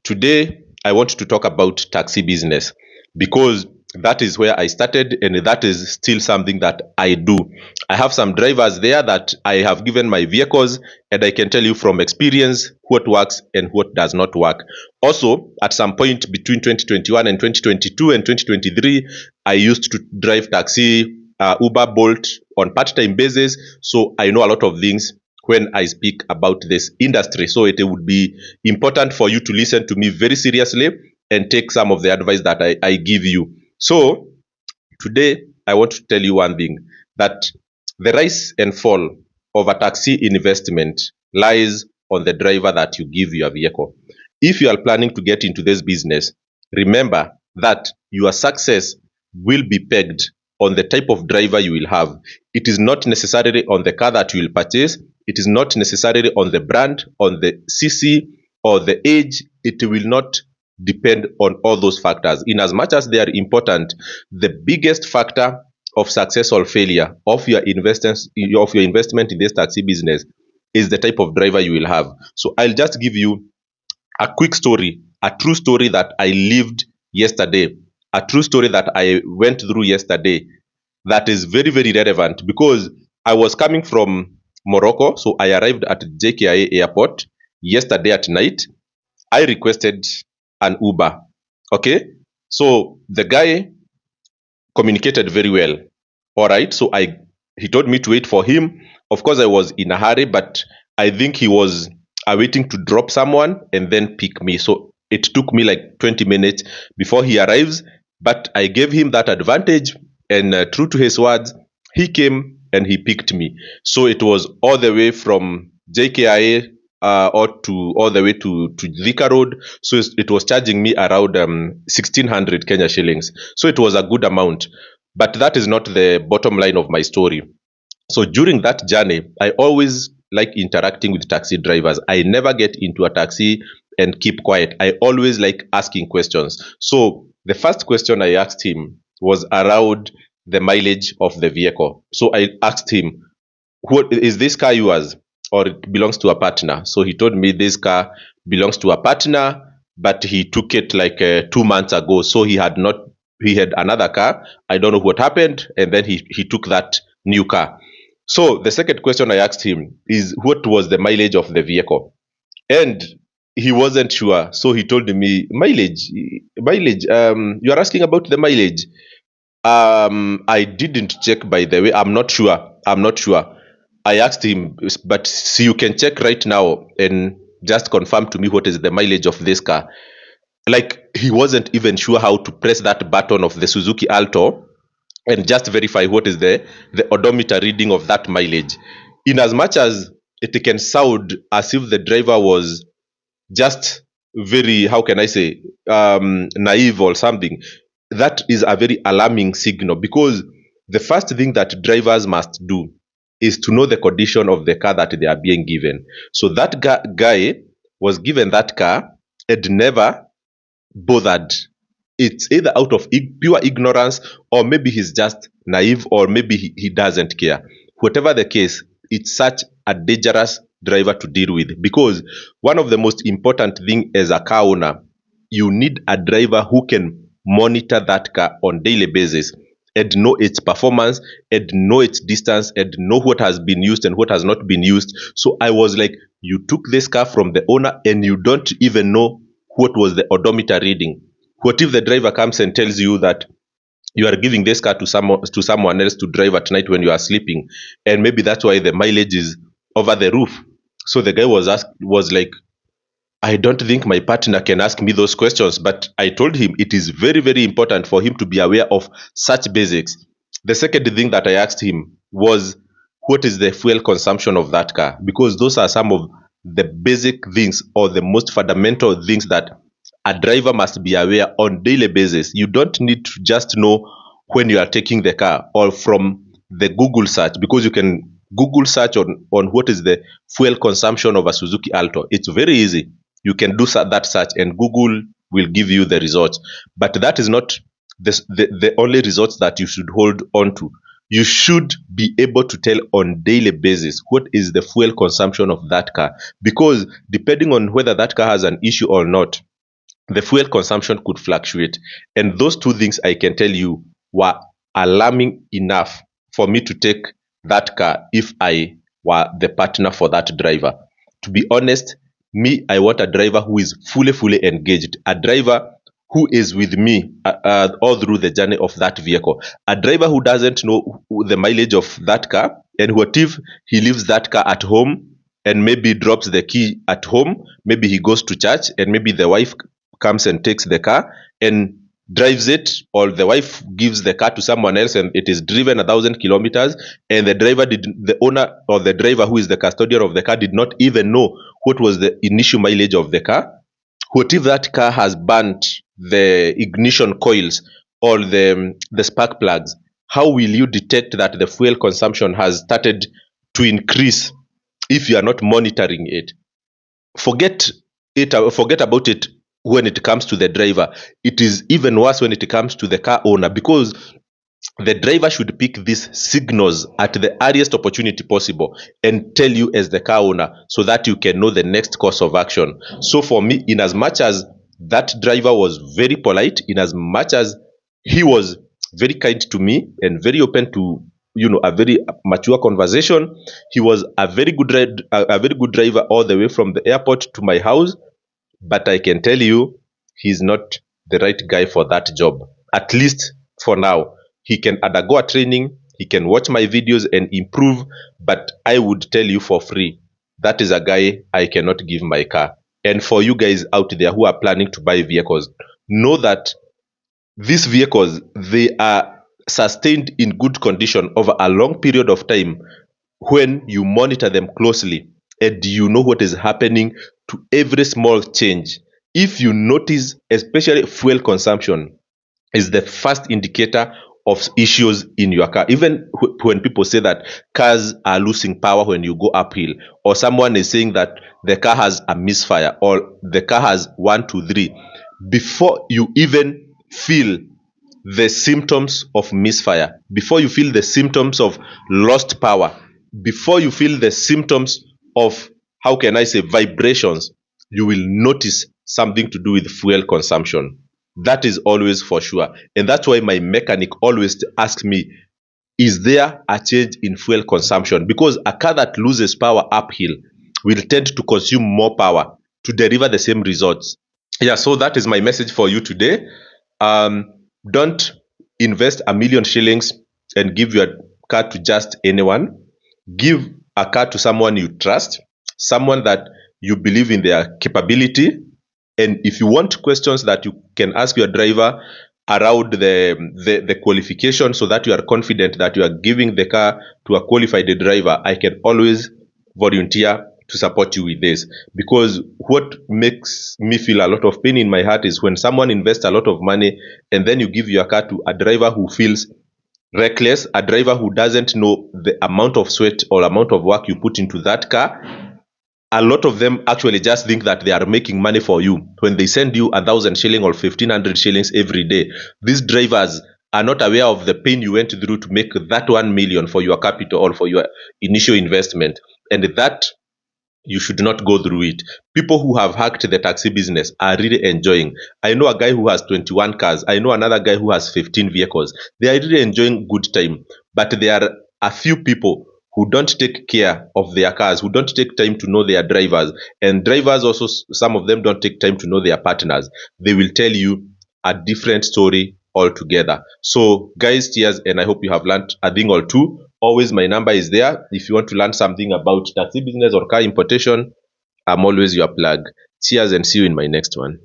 Today, I want to talk about taxi business because that is where I started and that is still something that I do. I have some drivers there that I have given my vehicles, and I can tell you from experience what works and what does not work. Also, at some point between 2021 and 2022 and 2023, I used to drive taxi, Uber, Bolt on part-time basis. So I know a lot of things when I speak about this industry. So it would be important for you to listen to me very seriously and take some of the advice that I give you. So today, I want to tell you one thing, that the rise and fall of a taxi investment lies on the driver that you give your vehicle. If you are planning to get into this business, remember that your success will be pegged on the type of driver you will have. It is not necessarily on the car that you will purchase. It is not necessarily on the brand, on the CC, or the age. It will not depend on all those factors. In as much as they are important, the biggest factor of success or failure of your investment in this taxi business is the type of driver you will have. So I'll just give you a quick story, a true story that I lived yesterday, a true story that I went through yesterday that is very, very relevant because I was coming from Morocco. So I arrived at JKIA airport yesterday at night. I requested an Uber. Okay. So the guy communicated very well. All right. So he told me to wait for him. Of course, I was in a hurry, but I think he was waiting to drop someone and then pick me. So it took me like 20 minutes before he arrives, but I gave him that advantage. And true to his words, he came and he picked me. So it was all the way from JKIA all the way to Thika Road. So it was charging me around 1600 Kenya shillings. So it was a good amount. But that is not the bottom line of my story. So during that journey, I always like interacting with taxi drivers. I never get into a taxi and keep quiet. I always like asking questions. So the first question I asked him was around the mileage of the vehicle. So I asked him, what is this car yours or it belongs to a partner? So he told me this car belongs to a partner, but he took it like 2 months ago. So he had another car. I don't know what happened. And then he took that new car. So the second question I asked him is what was the mileage of the vehicle? And he wasn't sure. So he told me mileage. You are asking about the mileage. I didn't check, by the way. I'm not sure. I'm not sure. I asked him, but see, you can check right now and just confirm to me what is the mileage of this car. Like he wasn't even sure how to press that button of the Suzuki Alto and just verify what is the odometer reading of that mileage. In as much as it can sound as if the driver was just very, how can I say, naive or something, that is a very alarming signal because the first thing that drivers must do is to know the condition of the car that they are being given. So that guy was given that car and never bothered. It's either out of pure ignorance, or maybe he's just naive, or maybe he doesn't care. Whatever the case, it's such a dangerous driver to deal with because one of the most important thing as a car owner, you need a driver who can monitor that car on daily basis and know its performance and know its distance and know what has been used and what has not been used. So I was like, you took this car from the owner and you don't even know what was the odometer reading. What if the driver comes and tells you that you are giving this car to someone else to drive at night when you are sleeping, and maybe that's why the mileage is over the roof? So the guy was like, I don't think my partner can ask me those questions, but I told him it is very, very important for him to be aware of such basics. The second thing that I asked him was, what is the fuel consumption of that car? Because those are some of the basic things or the most fundamental things that a driver must be aware on daily basis. You don't need to just know when you are taking the car or from the Google search, because you can Google search on what is the fuel consumption of a Suzuki Alto. It's very easy. You can do that search and Google will give you the results. But that is not the only results that you should hold on to. You should be able to tell on daily basis what is the fuel consumption of that car, because depending on whether that car has an issue or not, the fuel consumption could fluctuate. And those two things, I can tell you, were alarming enough for me to take that car if I were the partner for that driver. To be honest, me, I want a driver who is fully engaged, a driver who is with me all through the journey of that vehicle, a driver who doesn't know the mileage of that car, and what if he leaves that car at home and maybe drops the key at home, maybe he goes to church, and maybe the wife comes and takes the car and drives it, or the wife gives the car to someone else and it is driven 1,000 kilometers, and the owner or the driver who is the custodian of the car did not even know what was the initial mileage of the car. What if that car has burnt the ignition coils or the spark plugs? How will you detect that the fuel consumption has started to increase if you are not monitoring it? Forget forget about it when it comes to the driver. It is even worse when it comes to the car owner, because the driver should pick these signals at the earliest opportunity possible and tell you as the car owner, so that you can know the next course of action. So for me, in as much as that driver was very polite, in as much as he was very kind to me and very open to a very mature conversation, he was a very good driver all the way from the airport to my house. But I can tell you, he's not the right guy for that job, at least for now. He can undergo a training, he can watch my videos and improve, but I would tell you for free, that is a guy I cannot give my car. And for you guys out there who are planning to buy vehicles, know that these vehicles, they are sustained in good condition over a long period of time when you monitor them closely and you know what is happening to every small change. If you notice, especially fuel consumption is the first indicator of issues in your car. Even when people say that cars are losing power when you go uphill, or someone is saying that the car has a misfire or the car has 1, 2, 3, before you even feel the symptoms of misfire, before you feel the symptoms of lost power, before you feel the symptoms of, how can I say, vibrations, you will notice something to do with fuel consumption. That is always for sure. And that's why my mechanic always asks me, is there a change in fuel consumption? Because a car that loses power uphill will tend to consume more power to deliver the same results. Yeah, so that is my message for you today. Don't invest 1 million shillings and give your car to just anyone. Give a car to someone you trust, someone that you believe in their capability. And if you want questions that you can ask your driver around the qualification, so that you are confident that you are giving the car to a qualified driver, I can always volunteer to support you with this. Because what makes me feel a lot of pain in my heart is when someone invests a lot of money and then you give your car to a driver who feels reckless, a driver who doesn't know the amount of sweat or amount of work you put into that car. A lot of them actually just think that they are making money for you when they send you 1,000 shilling or 1,500 shillings every day. These drivers are not aware of the pain you went through to make that 1 million for your capital or for your initial investment, and that you should not go through it. People who have hacked the taxi business are really enjoying. I know a guy who has 21 cars. I know another guy who has 15 vehicles. They are really enjoying good time. But there are a few people who don't take care of their cars, who don't take time to know their drivers. And drivers also, some of them don't take time to know their partners. They will tell you a different story altogether. So, guys, cheers, and I hope you have learned a thing or two. Always, my number is there. If you want to learn something about taxi business or car importation, I'm always your plug. Cheers, and see you in my next one.